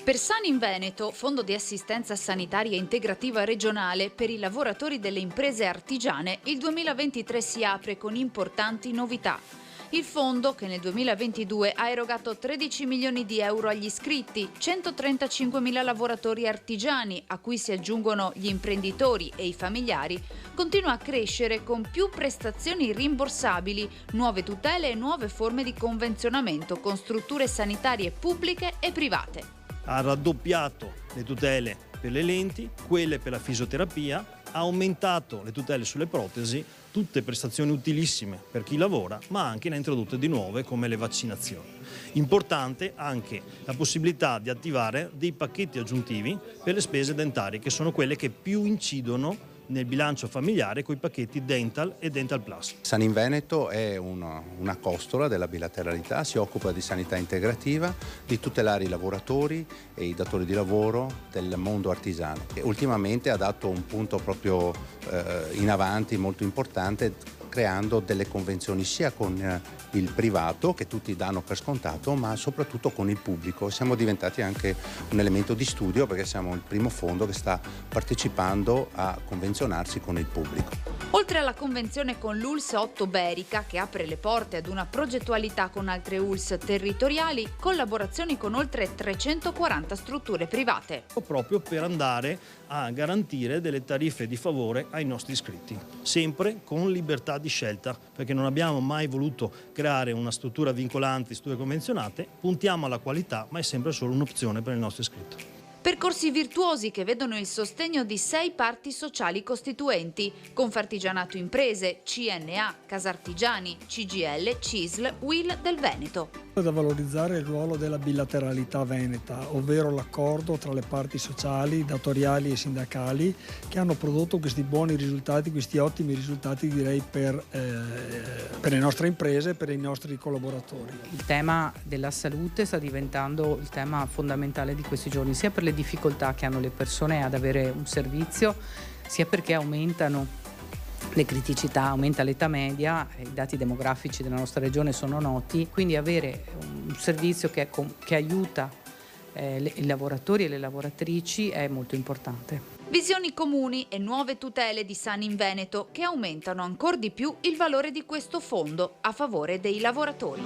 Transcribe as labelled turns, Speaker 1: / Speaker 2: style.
Speaker 1: Per Sani in Veneto, Fondo di assistenza sanitaria integrativa regionale per i lavoratori delle imprese artigiane, il 2023 si apre con importanti novità. Il fondo, che nel 2022 ha erogato 13 milioni di euro agli iscritti, 135.000 lavoratori artigiani, a cui si aggiungono gli imprenditori e i familiari, continua a crescere con più prestazioni rimborsabili, nuove tutele e nuove forme di convenzionamento con strutture sanitarie pubbliche e private.
Speaker 2: Ha raddoppiato le tutele per le lenti, quelle per la fisioterapia, ha aumentato le tutele sulle protesi, tutte prestazioni utilissime per chi lavora, ma anche ne ha introdotte di nuove come le vaccinazioni. Importante anche la possibilità di attivare dei pacchetti aggiuntivi per le spese dentarie, che sono quelle che più incidono nel bilancio familiare con i pacchetti Dental e Dental Plus.
Speaker 3: Sani in Veneto è una costola della bilateralità, si occupa di sanità integrativa, di tutelare i lavoratori e i datori di lavoro del mondo artigiano. E ultimamente ha dato un punto proprio in avanti molto importante, creando delle convenzioni sia con il privato, che tutti danno per scontato, ma soprattutto con il pubblico. Siamo diventati anche un elemento di studio, perché siamo il primo fondo che sta partecipando a convenzionarsi con il pubblico.
Speaker 1: Oltre alla convenzione con l'ULSS 8 Berica, che apre le porte ad una progettualità con altre ULSS territoriali, collaborazioni con oltre 340 strutture private.
Speaker 2: Proprio per andare a garantire delle tariffe di favore ai nostri iscritti, sempre con libertà di scelta, perché non abbiamo mai voluto creare una struttura vincolante, strutture convenzionate, puntiamo alla qualità, ma è sempre solo un'opzione per il nostro iscritto.
Speaker 1: Percorsi virtuosi che vedono il sostegno di 6 parti sociali costituenti: Confartigianato Imprese, CNA, Casartigiani, CGIL, CISL, UIL del Veneto.
Speaker 4: È da valorizzare il ruolo della bilateralità veneta, ovvero l'accordo tra le parti sociali, datoriali e sindacali, che hanno prodotto questi buoni risultati, questi ottimi risultati, direi, per le nostre imprese e per i nostri collaboratori.
Speaker 5: Il tema della salute sta diventando il tema fondamentale di questi giorni, sia per le difficoltà che hanno le persone ad avere un servizio, sia perché aumentano le criticità, aumenta l'età media, i dati demografici della nostra regione sono noti, quindi avere un servizio che aiuta i lavoratori e le lavoratrici è molto importante.
Speaker 1: Visioni comuni e nuove tutele di Sani in Veneto che aumentano ancor di più il valore di questo fondo a favore dei lavoratori.